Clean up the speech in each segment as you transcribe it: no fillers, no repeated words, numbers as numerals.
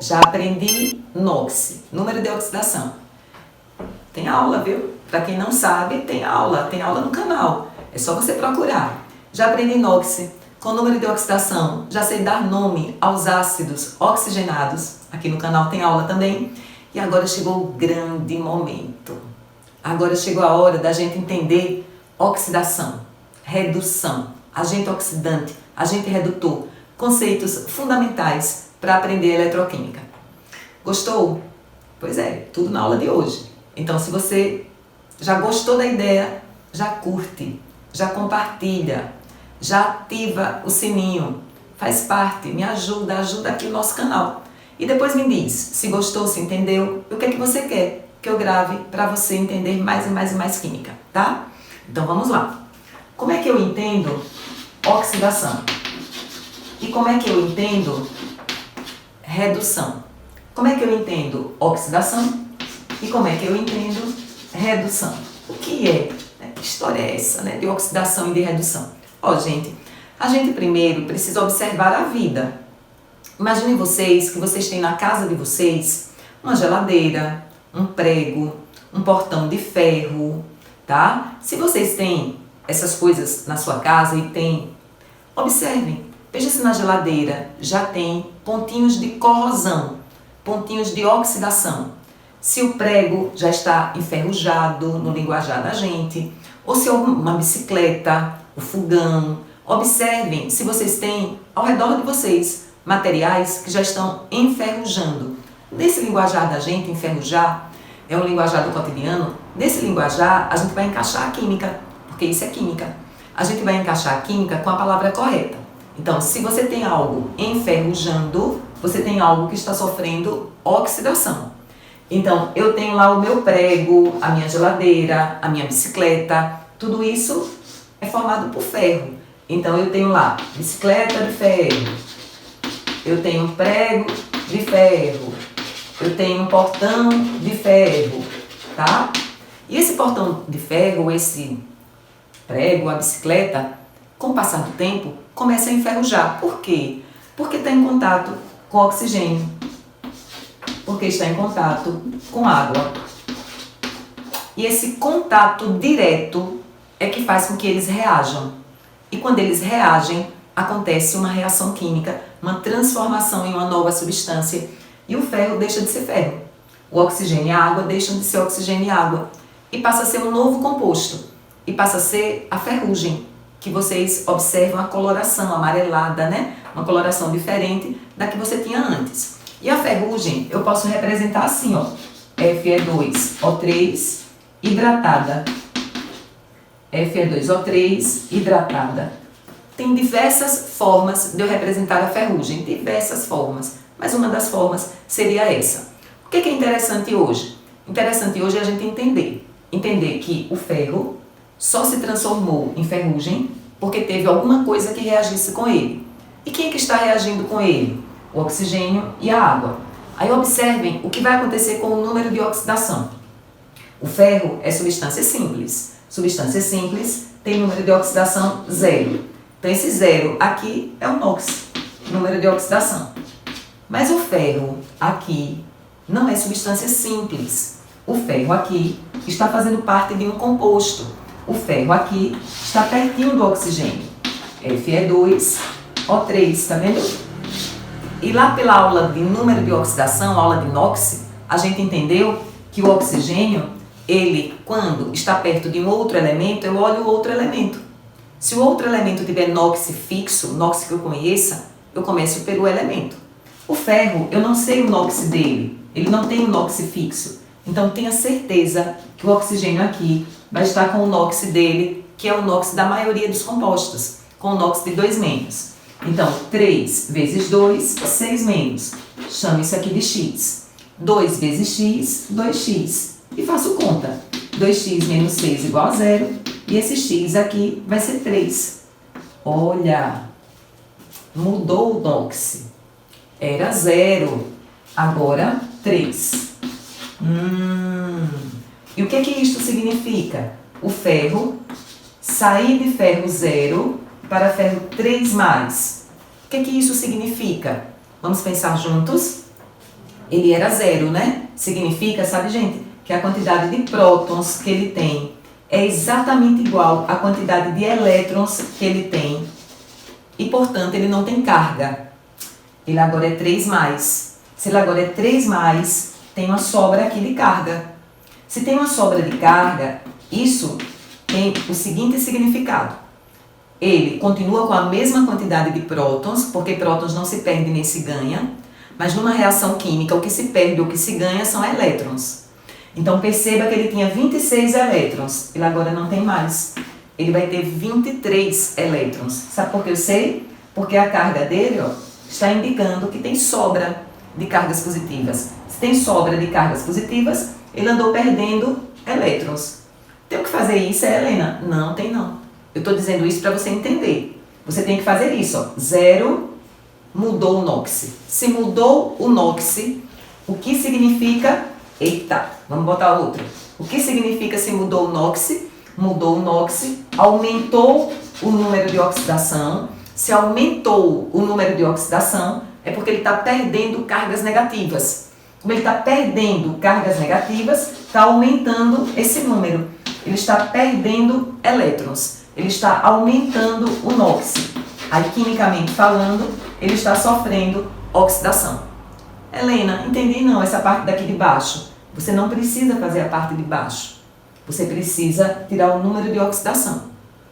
já aprendi NOx, número de oxidação. Tem aula, viu? Para quem não sabe, tem aula no canal. É só você procurar. Já aprendi NOx, com número de oxidação, já sei dar nome aos ácidos oxigenados. Aqui no canal tem aula também. E agora chegou o grande momento. Agora chegou a hora da gente entender oxidação, redução, agente oxidante, agente redutor, conceitos fundamentais para aprender eletroquímica. Gostou? Pois é, tudo na aula de hoje. Então, se você já gostou da ideia, já curte, já compartilha, já ativa o sininho, faz parte, me ajuda aqui o nosso canal. E depois me diz se gostou, se entendeu, o que é que você quer que eu grave para você entender mais e mais e mais química, tá? Então vamos lá. Como é que eu entendo oxidação? E como é que eu entendo redução? Como é que eu entendo oxidação? E como é que eu entendo redução? O que é? Que história é essa, né? De oxidação e de redução? Ó, gente, a gente primeiro precisa observar a vida. Imaginem vocês que vocês têm na casa de vocês uma geladeira, um prego, um portão de ferro, tá? Se vocês têm essas coisas na sua casa e tem, observem, veja se na geladeira já tem pontinhos de corrosão, pontinhos de oxidação. Se o prego já está enferrujado no linguajar da gente, ou se uma bicicleta, o fogão. Observem se vocês têm ao redor de vocês materiais que já estão enferrujando. Nesse linguajar da gente, enferrujar é um linguajar do cotidiano. Nesse linguajar a gente vai encaixar a química, porque isso é química. A gente vai encaixar a química com a palavra correta. Então, se você tem algo enferrujando, você tem algo que está sofrendo oxidação. Então, eu tenho lá o meu prego, a minha geladeira, a minha bicicleta, tudo isso é formado por ferro. Então, eu tenho lá bicicleta de ferro, eu tenho um prego de ferro, eu tenho um portão de ferro, tá? E esse portão de ferro, esse prego, a bicicleta, com o passar do tempo, começa a enferrujar. Por quê? Porque está em contato com oxigênio. Porque está em contato com água. E esse contato direto é que faz com que eles reajam. E quando eles reagem, acontece uma reação química, uma transformação em uma nova substância. E o ferro deixa de ser ferro. O oxigênio e a água deixam de ser oxigênio e água. E passa a ser um novo composto. E passa a ser a ferrugem, que vocês observam a coloração amarelada, né? Uma coloração diferente da que você tinha antes. E a ferrugem eu posso representar assim, ó, Fe2O3 hidratada. Fe2O3 hidratada. Tem diversas formas de eu representar a ferrugem, diversas formas, mas uma das formas seria essa. O que é interessante hoje? Interessante hoje é a gente entender que o ferro só se transformou em ferrugem porque teve alguma coisa que reagisse com ele. E quem é que está reagindo com ele? O oxigênio e a água. Aí observem o que vai acontecer com o número de oxidação. O ferro é substância simples. Substância simples tem número de oxidação 0. Então esse 0 aqui é o NOx, número de oxidação. Mas o ferro aqui não é substância simples. O ferro aqui está fazendo parte de um composto. O ferro aqui está pertinho do oxigênio. Fe2O3, tá vendo? E lá pela aula de número de oxidação, aula de NOx, a gente entendeu que o oxigênio, ele, quando está perto de um outro elemento, eu olho o outro elemento. Se o outro elemento tiver NOx fixo, NOx que eu conheça, eu começo pelo elemento. O ferro, eu não sei o NOx dele, ele não tem o NOx fixo. Então tenha certeza que o oxigênio aqui vai estar com o NOx dele, que é o NOx da maioria dos compostos, com o NOx de 2-. Então, 3 vezes 2, 6-. Chamo isso aqui de x. 2 vezes x, 2x. E faço conta. 2x menos 6 igual a 0. E esse x aqui vai ser 3. Olha, mudou o NOx. Era 0, agora 3. E o que isso significa? O ferro sair de ferro 0 para ferro 3+. O que isso significa? Vamos pensar juntos? ele era zero, né? Significa, sabe, gente, que a quantidade de prótons que ele tem é exatamente igual à quantidade de elétrons que ele tem e, portanto, ele não tem carga. Ele agora é 3+. Se ele agora é 3+, tem uma sobra aqui de carga. Se tem uma sobra de carga, isso tem o seguinte significado. Ele continua com a mesma quantidade de prótons, porque prótons não se perdem nem se ganham, mas numa reação química o que se perde ou o que se ganha são elétrons. Então perceba que ele tinha 26 elétrons, ele agora não tem mais. Ele vai ter 23 elétrons. Sabe por que eu sei? Porque a carga dele está indicando que tem sobra de cargas positivas. Se tem sobra de cargas positivas, ele andou perdendo elétrons. Tem que fazer isso, Helena? Não, tem não. Eu estou dizendo isso para você entender. Você tem que fazer isso, 0, mudou o NOx. Se mudou o NOx, o que significa... Eita, vamos botar outro. O que significa se mudou o NOx? Mudou o NOx, aumentou o número de oxidação. Se aumentou o número de oxidação, é porque ele está perdendo cargas negativas. Como ele está perdendo cargas negativas, está aumentando esse número. Ele está perdendo elétrons. Ele está aumentando o NOx. Aí, quimicamente falando, ele está sofrendo oxidação. Helena, entendi não essa parte daqui de baixo. Você não precisa fazer a parte de baixo. Você precisa tirar o número de oxidação.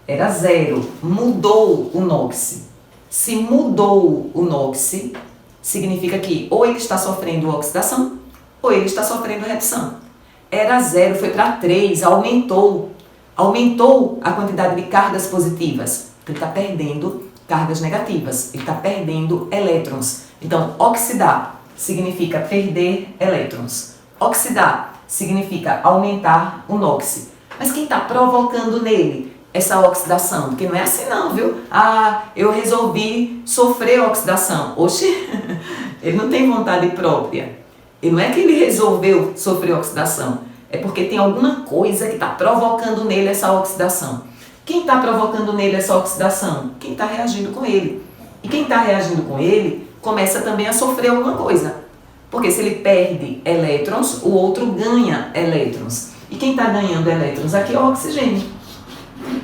Era 0, mudou o NOx. Se mudou o NOx, significa que ou ele está sofrendo oxidação, ou ele está sofrendo redução. Era 0, foi para 3, aumentou. Aumentou a quantidade de cargas positivas. Ele está perdendo cargas negativas. Ele está perdendo elétrons. Então, oxidar significa perder elétrons. Oxidar significa aumentar o NOx. Mas quem está provocando nele essa oxidação? Porque não é assim não, viu? Ah, eu resolvi sofrer oxidação. Oxi, ele não tem vontade própria. E não é que ele resolveu sofrer oxidação. É porque tem alguma coisa que está provocando nele essa oxidação. Quem está provocando nele essa oxidação? Quem está reagindo com ele. E quem está reagindo com ele começa também a sofrer alguma coisa. Porque se ele perde elétrons, o outro ganha elétrons. E quem está ganhando elétrons aqui é o oxigênio.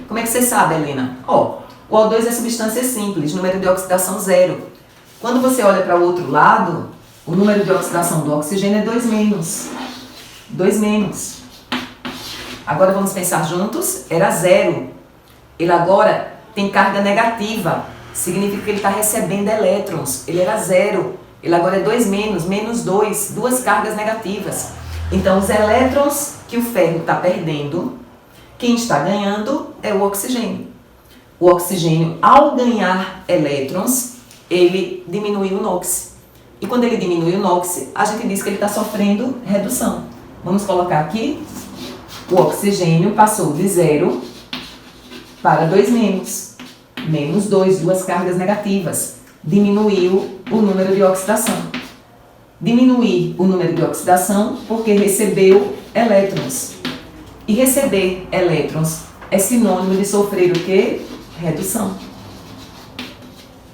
Como é que você sabe, Helena? O O2 é substância simples, número de oxidação 0. Quando você olha para o outro lado, o número de oxidação do oxigênio é 2-. 2-. Agora vamos pensar juntos. Era 0. Ele agora tem carga negativa. Significa que ele está recebendo elétrons. Ele era 0. Ele agora é 2-, -2, duas cargas negativas. Então, os elétrons que o ferro está perdendo, quem está ganhando é o oxigênio. O oxigênio, ao ganhar elétrons, ele diminui o NOx. E quando ele diminui o NOx, a gente diz que ele está sofrendo redução. Vamos colocar aqui, o oxigênio passou de 0 para 2-, -2, duas cargas negativas. Diminuiu o número de oxidação. Diminuir o número de oxidação porque recebeu elétrons. E receber elétrons é sinônimo de sofrer o quê? Redução.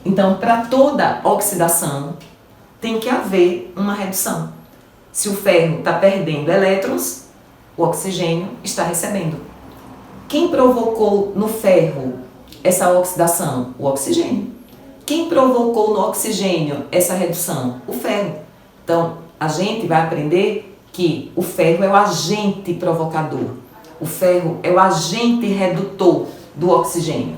Então, para toda oxidação, tem que haver uma redução. Se o ferro está perdendo elétrons, o oxigênio está recebendo. Quem provocou no ferro essa oxidação? O oxigênio. Quem provocou no oxigênio essa redução? O ferro. Então, a gente vai aprender que o ferro é o agente provocador. O ferro é o agente redutor do oxigênio.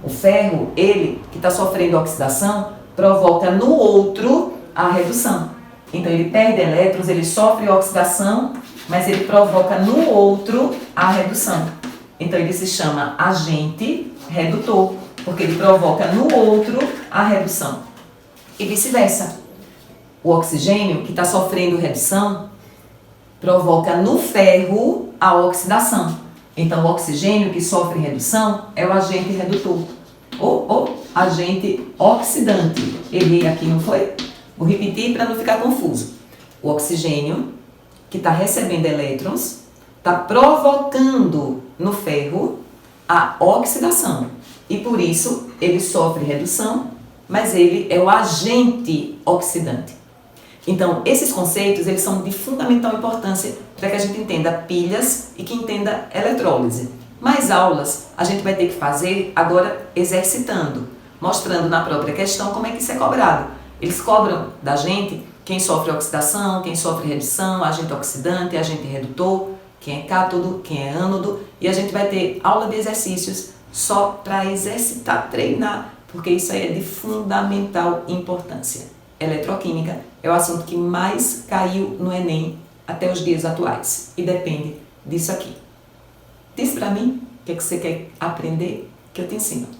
O ferro, ele que está sofrendo oxidação, provoca no outro a redução. Então, ele perde elétrons, ele sofre oxidação, mas ele provoca no outro a redução. Então, ele se chama agente redutor, porque ele provoca no outro a redução. E vice-versa. O oxigênio, que está sofrendo redução, provoca no ferro a oxidação. Então, o oxigênio que sofre redução é o agente redutor. Ou agente oxidante. Errei aqui, não foi? Vou repetir para não ficar confuso. O oxigênio, que está recebendo elétrons, está provocando no ferro a oxidação. E por isso ele sofre redução, mas ele é o agente oxidante. Então, esses conceitos, eles são de fundamental importância para que a gente entenda pilhas e que entenda eletrólise. Mais aulas a gente vai ter que fazer agora exercitando, mostrando na própria questão como é que isso é cobrado. Eles cobram da gente quem sofre oxidação, quem sofre redução, agente oxidante, agente redutor, quem é cátodo, quem é ânodo, e a gente vai ter aula de exercícios só para exercitar, treinar, porque isso aí é de fundamental importância. Eletroquímica é o assunto que mais caiu no Enem até os dias atuais e depende disso aqui. Diz para mim o que você quer aprender que eu te ensino.